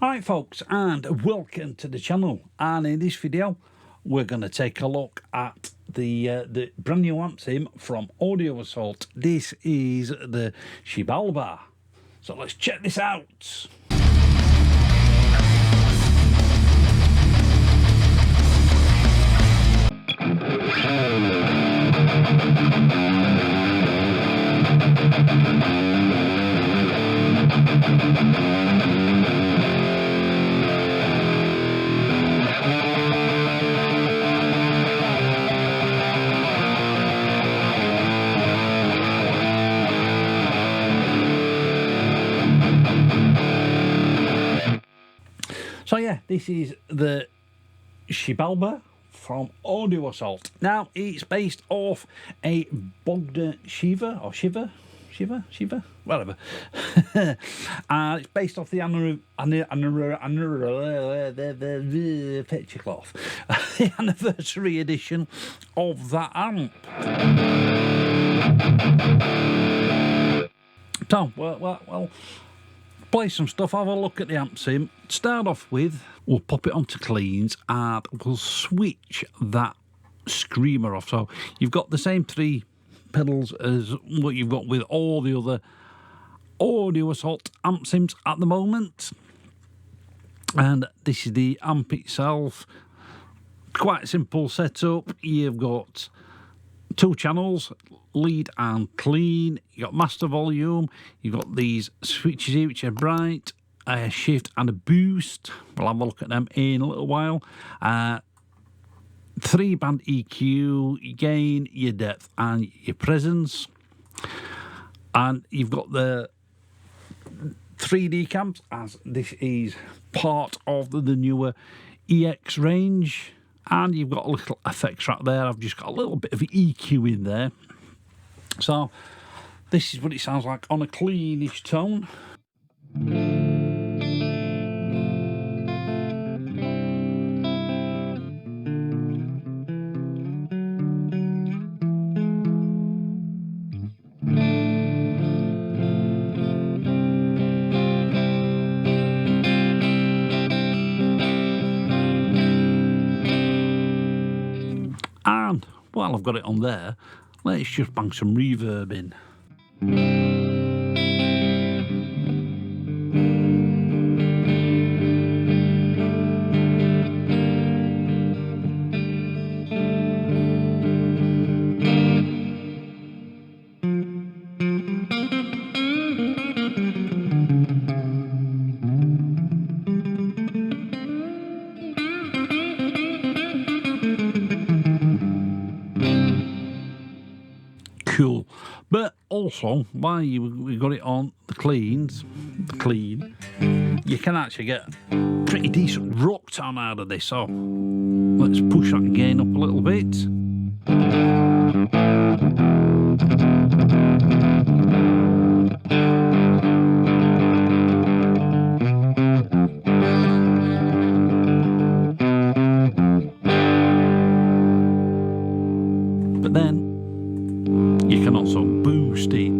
Alright folks, and welcome to the channel, and in this video we're going to take a look at the brand new amp sim from Audio Assault. This is the Shibalba, so let's check this out. So yeah, this is the Shibalba from Audio Assault. Now, it's based off a Bogner Shiva, or Shiva, whatever. It's based off the picture cloth, the anniversary edition of that amp. So, well, play some stuff, have a look at the amp sim. Start off with, we'll pop it onto cleans and we'll switch that screamer off. So you've got the same three pedals as what you've got with all the other Audio Assault amp sims at the moment. And this is the amp itself. Quite simple setup. You've got two channels, lead and clean. You've got master volume. You've got these switches here which are bright, a shift and a boost. We'll have a look at them in a little while. 3-band EQ, your gain, your depth and your presence. And you've got the 3D cams, as this is part of the newer EX range. And you've got a little effects right there. I've just got a little bit of EQ in there. So this is what it sounds like on a cleanish tone. And while I've got it on there, let's just bang some reverb in. Cool. But also, while we got it on the clean, you can actually get pretty decent rock tone out of this. So let's push that gain up a little bit. But then you can also boost it.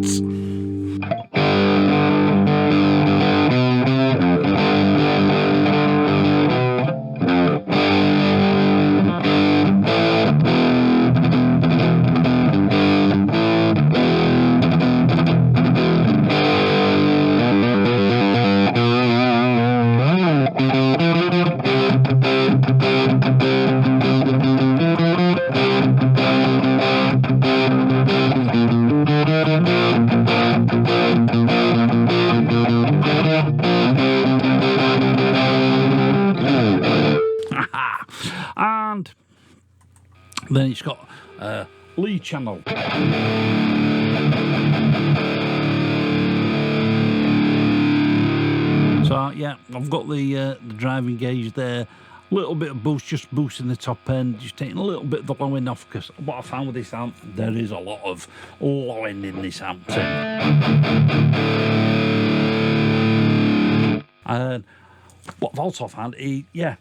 And then it's got a lead channel. So yeah, I've got the driving gauge there. A little bit of boost, just boosting the top end, just taking a little bit of the low end off, because what I found with this amp, there is a lot of low end in this amp. And what I've also found is, yeah,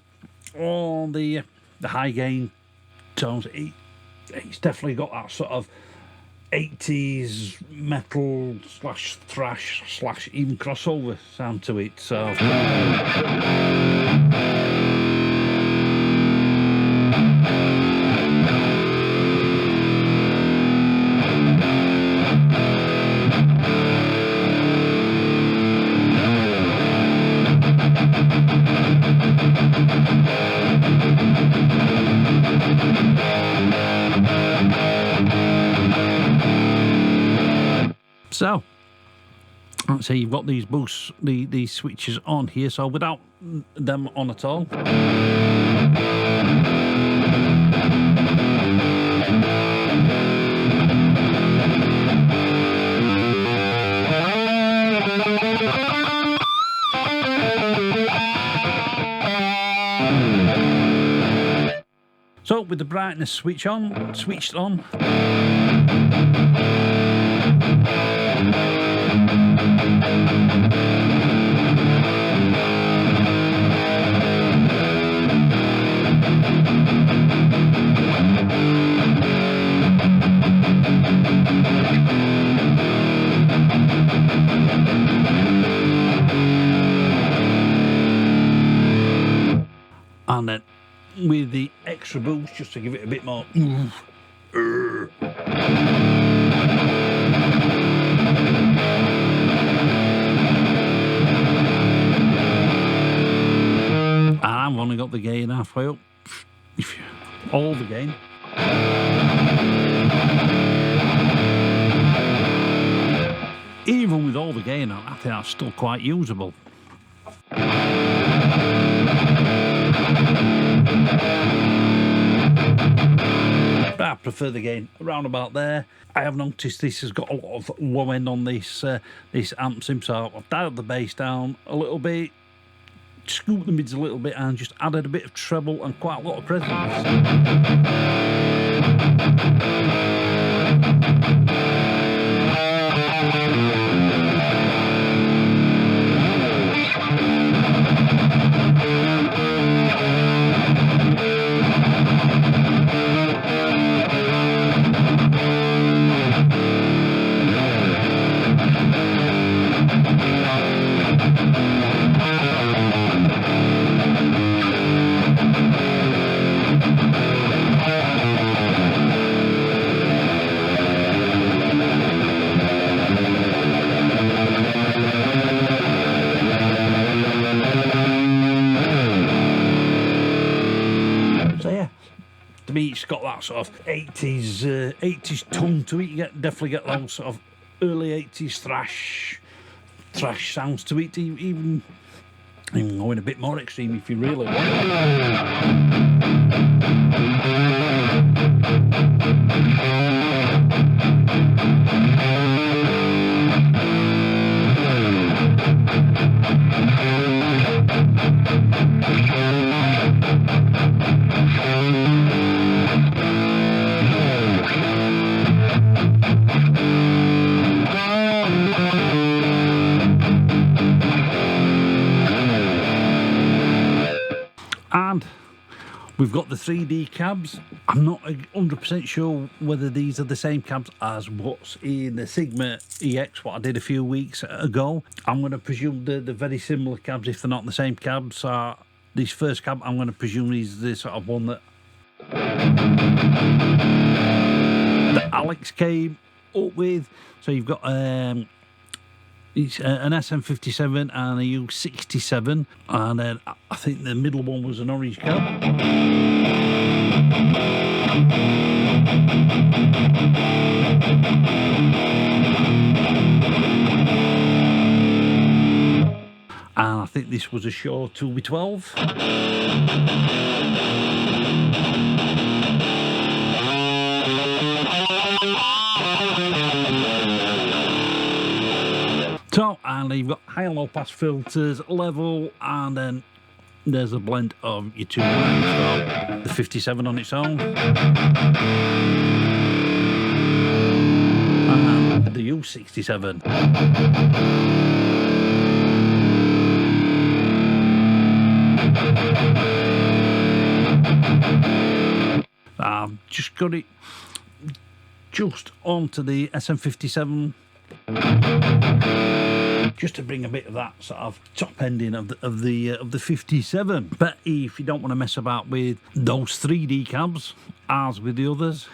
all the high gain tones, it's definitely got that sort of 80s metal slash thrash slash even crossover sound to it. So So, let's say you've got these boosts, these switches on here, so without them on at all. So, with the brightness switched on. And then with the extra boost, just to give it a bit more I've only got the gain halfway up. All the gain. Even with all the gain on, I think that's still quite usable. But I prefer the gain around about there. I have noticed this has got a lot of low end on this this amp sim, so I've dialed the bass down a little bit, scooped the mids a little bit, and just added a bit of treble and quite a lot of presence. To me, it's got that sort of 80s tone to it. You definitely get those sort of early 80s thrash sounds to it. Even going a bit more extreme if you really want. And we've got the 3D cabs. I'm not 100% sure whether these are the same cabs as what's in the Sigma EX, what I did a few weeks ago. I'm going to presume they're very similar cabs if they're not the same cabs. This first cab, I'm going to presume is the sort of one that Alex came up with. So you've got it's an SM57 and a U67, and then I think the middle one was an orange cab. And I think this was a Shaw 2B12. So, and you've got high and low pass filters, level, and then there's a blend of your two lines. So the 57 on its own, and the U67. I've just got it just onto the SM57, just to bring a bit of that sort of top ending of the 57. But if you don't want to mess about with those 3D cabs, as with the others,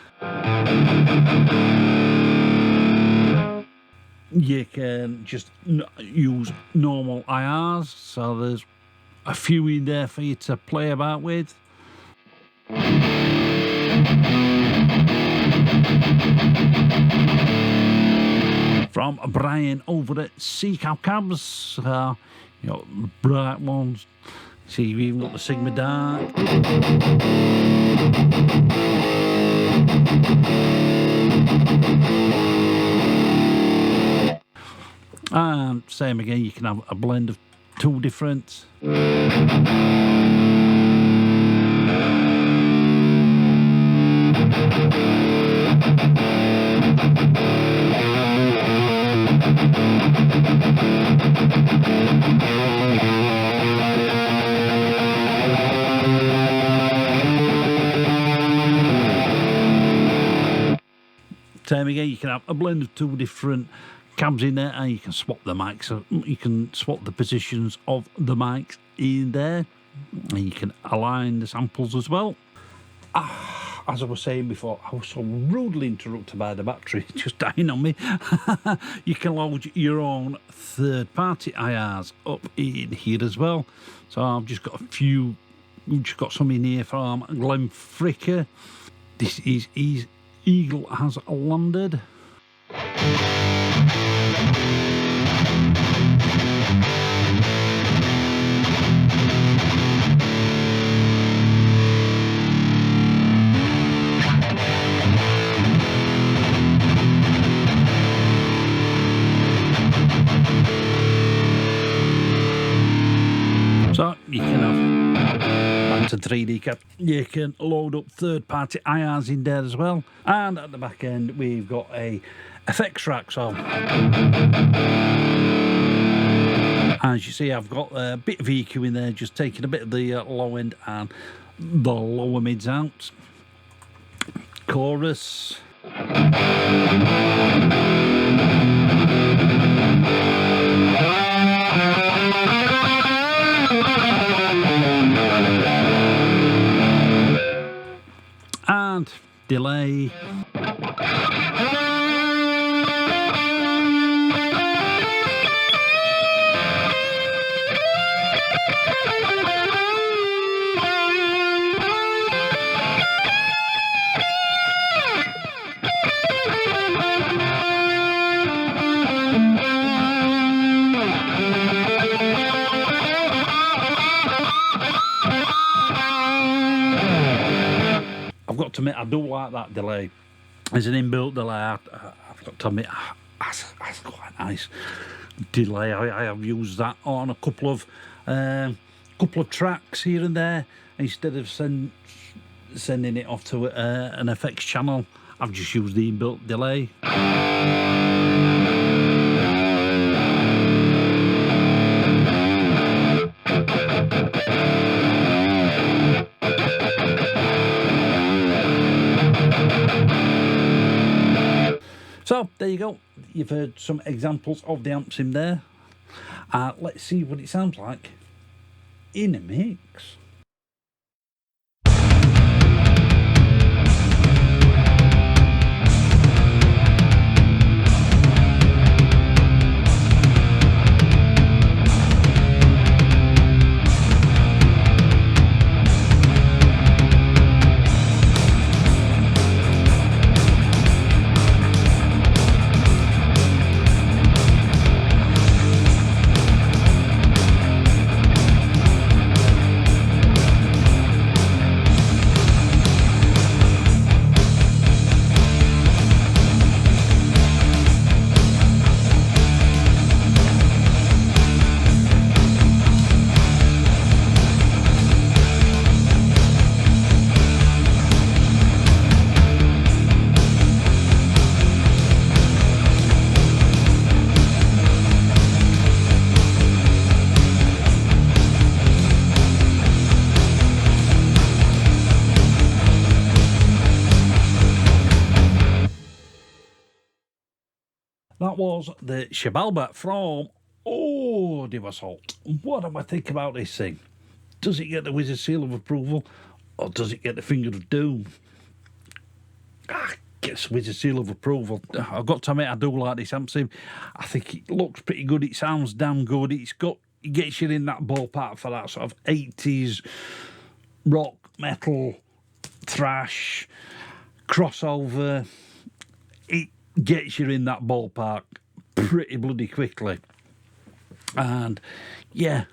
you can just use normal IRs. So there's a few in there for you to play about with. From Brian over at Sea Cow Cabs, you know, bright ones. See, you've even got the Sigma Dark. And same again, you can have a blend of two different. Same again, you can have a blend of two different cabs in there, and you can swap the mics. So you can swap the positions of the mics in there, and you can align the samples as well. As I was saying before, I was so rudely interrupted by the battery just dying on me. You can load your own third-party IRs up in here as well. So I've just got a few. We've just got some in here from Glenn Fricker. This is his Eagle Has Landed. So you can have back to 3D cap. You can load up third-party IRs in there as well. And at the back end, we've got a effects rack. So as you see, I've got a bit of EQ in there, just taking a bit of the low end and the lower mids out. Chorus. And delay. I've got to admit, I do like that delay. There's an inbuilt delay. I've got to admit, that's quite nice delay. I have used that on a couple of tracks here and there. Instead of sending it off to an effects channel, I've just used the inbuilt delay. So there you go, you've heard some examples of the amps in there. Let's see what it sounds like in a mix. That was the Shibalba from Endorsments. What do I think about this thing? Does it get the Wizard Seal of Approval, or does it get the Finger of Doom? Gets Wizard Seal of Approval. I've got to admit, I do like this amp sim. I think it looks pretty good. It sounds damn good. It gets you in that ballpark for that sort of 80s rock, metal, thrash, crossover. It gets you in that ballpark pretty bloody quickly. And yeah,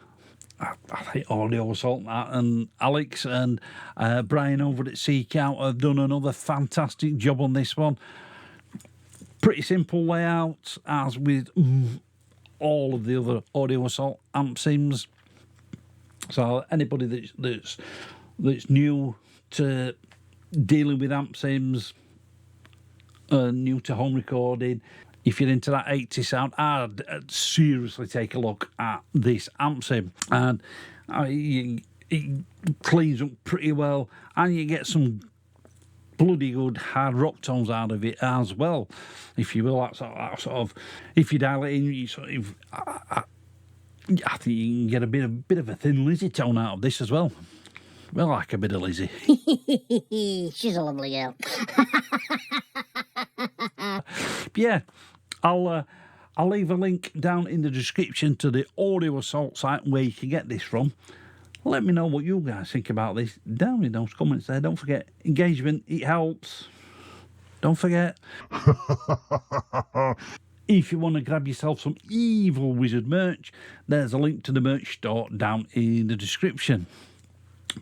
I think Audio Assault and Alex and Brian over at Seek Out have done another fantastic job on this one. Pretty simple layout, as with all of the other Audio Assault amp sims. So anybody that's new to dealing with amp sims, new to home recording, if you're into that 80s sound, I'd seriously take a look at this amp sim. And it cleans up pretty well, and you get some bloody good hard rock tones out of it as well, if you will. That sort of if you dial it in, you sort of, I think you can get a bit of a Thin Lizzy tone out of this as well. Well, like a bit of Lizzy. She's a lovely girl. Yeah, I'll leave a link down in the description to the Audio Assault site where you can get this from. Let me know what you guys think about this down in those comments there. Don't forget, engagement, it helps. Don't forget. If you want to grab yourself some Evil Wizard merch, there's a link to the merch store down in the description.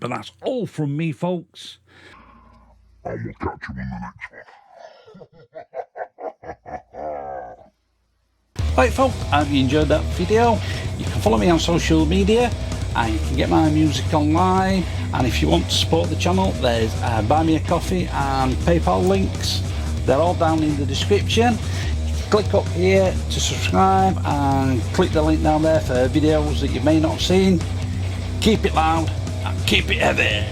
But that's all from me, folks. And we'll catch you on the next one. Right, folks, have you enjoyed that video? You can follow me on social media, and you can get my music online. And if you want to support the channel, there's Buy Me a Coffee and PayPal links. They're all down in the description. Click up here to subscribe and click the link down there for videos that you may not have seen. Keep it loud and keep it heavy.